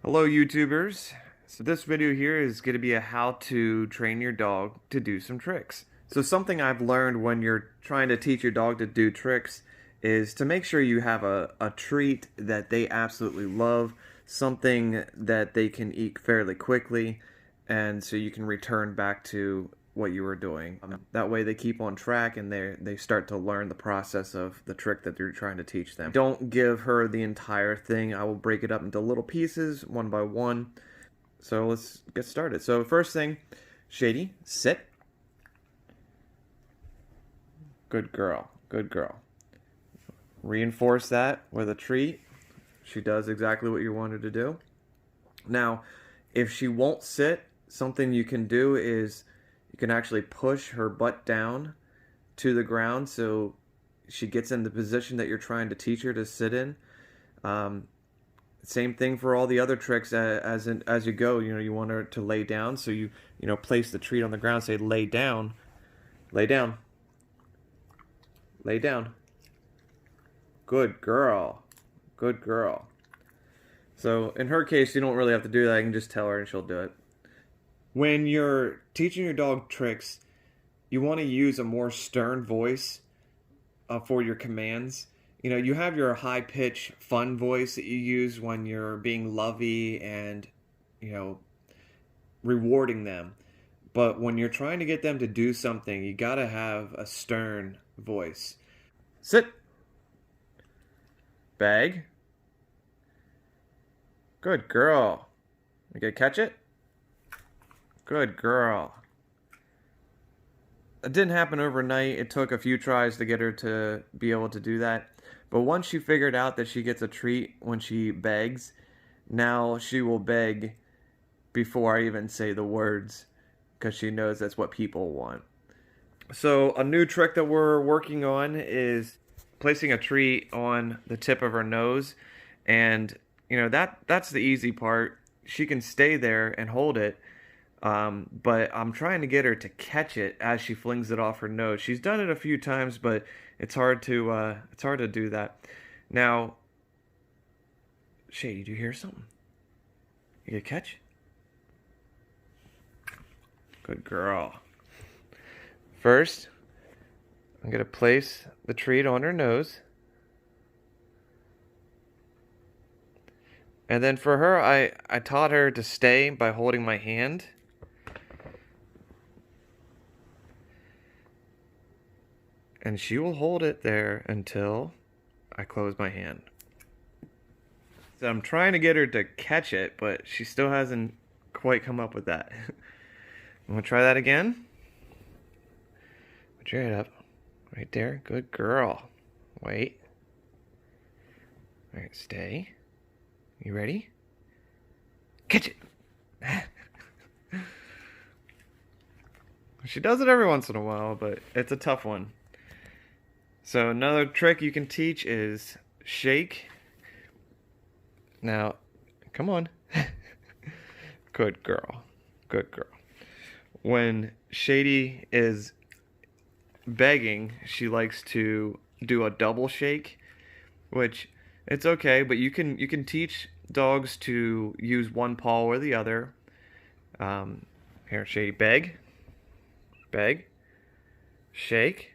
Hello YouTubers. So this video here is going to be a how to train your dog to do some tricks. So something I've learned when you're trying to teach your dog to do tricks is to make sure you have a treat that they absolutely love, something that they can eat fairly quickly, and so you can return back to what you were doing. That way they keep on track and they start to learn the process of the trick that you're trying to teach them. Don't give her the entire thing. I will break it up into little pieces, one by one. So let's get started. So first thing, Shady, sit. Good girl, good girl. Reinforce that with a treat. She does exactly what you want her to do. Now, if she won't sit, something you can do is you can actually push her butt down to the ground so she gets in the position that you're trying to teach her to sit in. Same thing for all the other tricks as you go. You know, you want her to lay down, so you place the treat on the ground. Say lay down, lay down, lay down. Good girl, good girl. So in her case, you don't really have to do that. I can just tell her and she'll do it. When you're teaching your dog tricks, you want to use a more stern voice for your commands. You know, you have your high-pitched, fun voice that you use when you're being lovey and, rewarding them. But when you're trying to get them to do something, you gotta have a stern voice. Sit. Bag. Good girl. You gonna catch it? Good girl. It didn't happen overnight. It took a few tries to get her to be able to do that. But once she figured out that she gets a treat when she begs, now she will beg before I even say the words, because she knows that's what people want. So a new trick that we're working on is placing a treat on the tip of her nose. And, that's the easy part. She can stay there and hold it. But I'm trying to get her to catch it as she flings it off her nose. She's done it a few times, but it's hard to do that. Now, Shady, do you hear something? You get a catch? Good girl. First, I'm gonna place the treat on her nose. And then for her, I taught her to stay by holding my hand. And she will hold it there until I close my hand. So I'm trying to get her to catch it, but she still hasn't quite come up with that. I'm going to try that again. Put your head up. Right there. Good girl. Wait. Alright, stay. You ready? Catch it! She does it every once in a while, but it's a tough one. So another trick you can teach is shake. Now, come on. Good girl. Good girl. When Shady is begging, she likes to do a double shake, which it's okay, but you can teach dogs to use one paw or the other. Here, Shady, beg, beg, shake.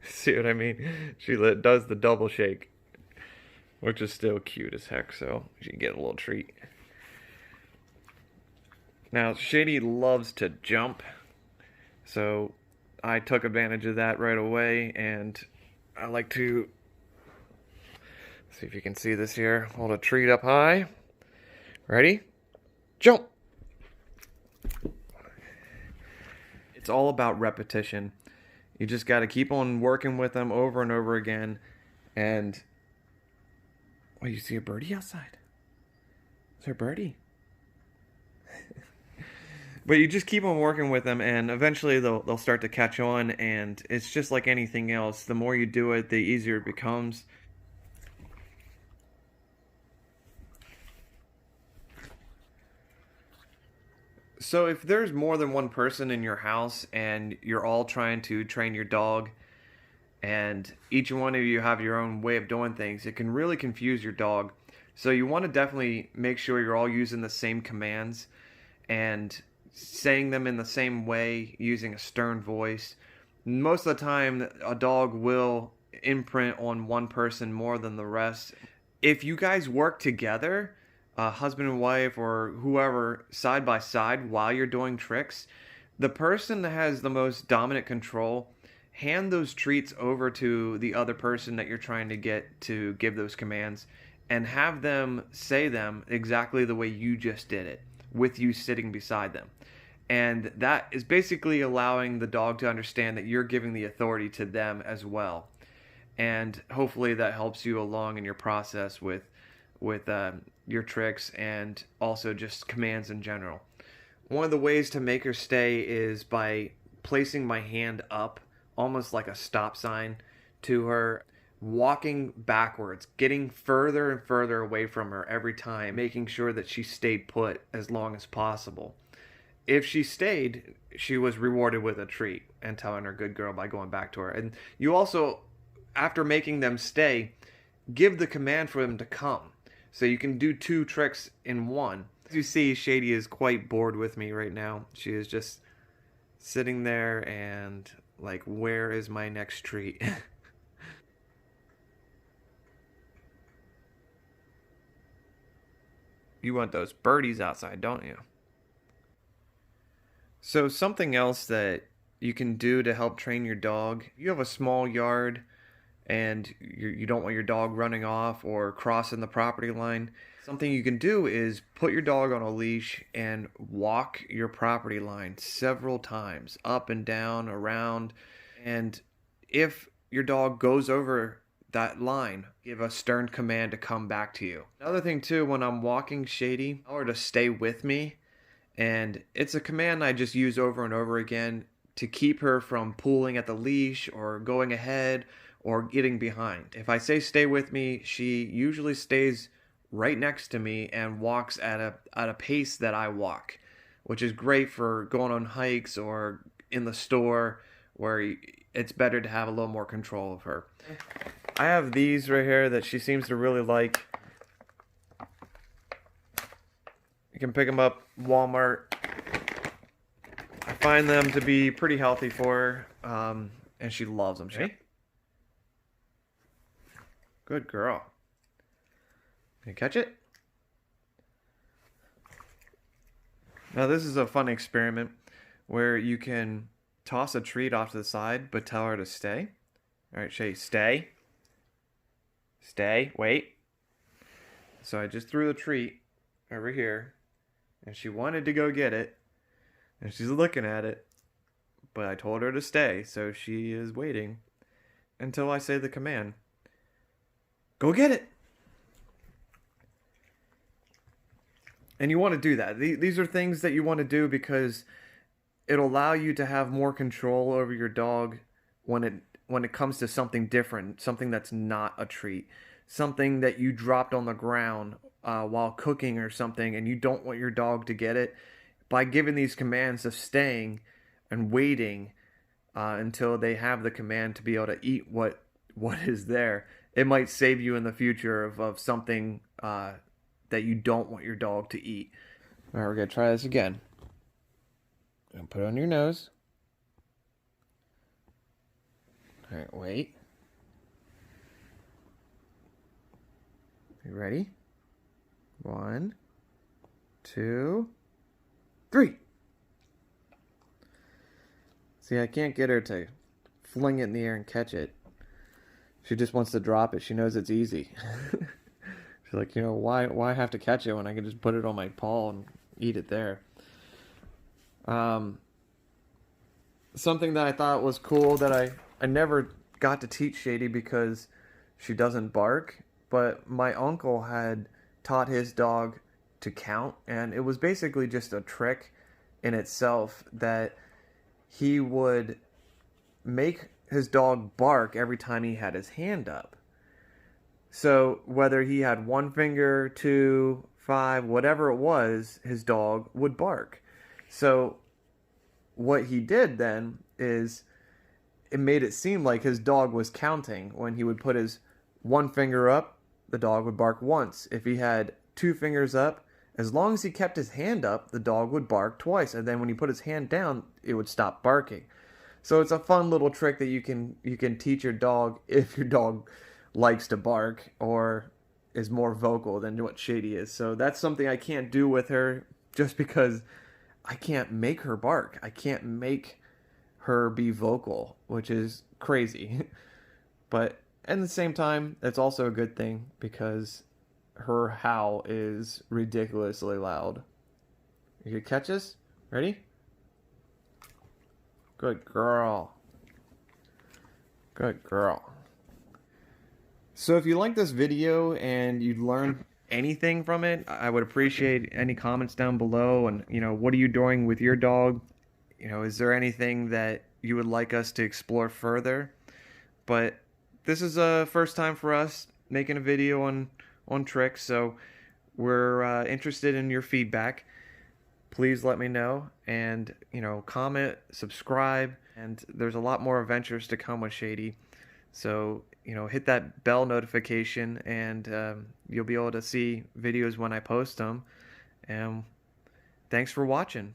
See what I mean? She does the double shake, which is still cute as heck, so she can get a little treat. Now, Shady loves to jump, so I took advantage of that right away, and I like to, see if you can see this here, hold a treat up high. Ready? Jump! It's all about repetition. You just got to keep on working with them over and over again. And, oh, you see a birdie outside? Is there a birdie? But you just keep on working with them, and eventually they'll start to catch on. And it's just like anything else. The more you do it, the easier it becomes. So if there's more than one person in your house and you're all trying to train your dog, and each one of you have your own way of doing things, it can really confuse your dog. So you want to definitely make sure you're all using the same commands and saying them in the same way, using a stern voice. Most of the time, a dog will imprint on one person more than the rest. If you guys work together, husband and wife or whoever, side by side while you're doing tricks, the person that has the most dominant control, hand those treats over to the other person that you're trying to get to give those commands and have them say them exactly the way you just did it, with you sitting beside them. And that is basically allowing the dog to understand that you're giving the authority to them as well. And hopefully that helps you along in your process with your tricks and also just commands in general. One of the ways to make her stay is by placing my hand up, almost like a stop sign, to her, walking backwards, getting further and further away from her every time, making sure that she stayed put as long as possible. If she stayed, she was rewarded with a treat and telling her good girl by going back to her. And you also, after making them stay, give the command for them to come. So you can do two tricks in one. As you see, Shady is quite bored with me right now. She is just sitting there and like, where is my next treat? You want those birdies outside, don't you? So something else that you can do to help train your dog, you have a small yard and you don't want your dog running off or crossing the property line. Something you can do is put your dog on a leash and walk your property line several times, up and down, around. And if your dog goes over that line, give a stern command to come back to you. Another thing too, when I'm walking Shady, or to stay with me, and it's a command I just use over and over again to keep her from pulling at the leash or going ahead or getting behind. If I say stay with me, she usually stays right next to me and walks at a pace that I walk, which is great for going on hikes or in the store where it's better to have a little more control of her. I have these right here that she seems to really like. You can pick them up Walmart. I find them to be pretty healthy for her, and she loves them. See? Good girl. Can you catch it? Now this is a fun experiment where you can toss a treat off to the side, but tell her to stay. All right, Shay, stay. Stay. Wait. So I just threw the treat over here, and she wanted to go get it, and she's looking at it, but I told her to stay, so she is waiting until I say the command. Go get it! And you want to do that. These are things that you want to do because it'll allow you to have more control over your dog when it comes to something different, something that's not a treat, something that you dropped on the ground while cooking or something, and you don't want your dog to get it. By giving these commands of staying and waiting until they have the command to be able to eat what is there, it might save you in the future of something that you don't want your dog to eat. All right, we're going to try this again. And put it on your nose. All right, wait. You ready? 1, 2, 3. See, I can't get her to fling it in the air and catch it. She just wants to drop it. She knows it's easy. She's like, why have to catch it when I can just put it on my paw and eat it there? Something that I thought was cool that I never got to teach Shady because she doesn't bark, but my uncle had taught his dog to count, and it was basically just a trick in itself that he would make his dog bark every time he had his hand up. So whether he had 1 finger, 2, 5, whatever it was, his dog would bark. So what he did then is it made it seem like his dog was counting when he would put his 1 finger up, the dog would bark once. If he had two fingers up, as long as he kept his hand up, the dog would bark twice. And then when he put his hand down, it would stop barking. So it's a fun little trick that you can teach your dog if your dog likes to bark or is more vocal than what Shady is. So that's something I can't do with her just because I can't make her bark. I can't make her be vocal, which is crazy. But at the same time, it's also a good thing because her howl is ridiculously loud. You could catch us? Ready? Good girl. Good girl. So if you like this video and you learned anything from it, I would appreciate any comments down below. And, what are you doing with your dog? Is there anything that you would like us to explore further? But this is a first time for us making a video on tricks, so we're interested in your feedback. Please let me know, and comment, subscribe, and there's a lot more adventures to come with Shady. So hit that bell notification, and you'll be able to see videos when I post them. And thanks for watching.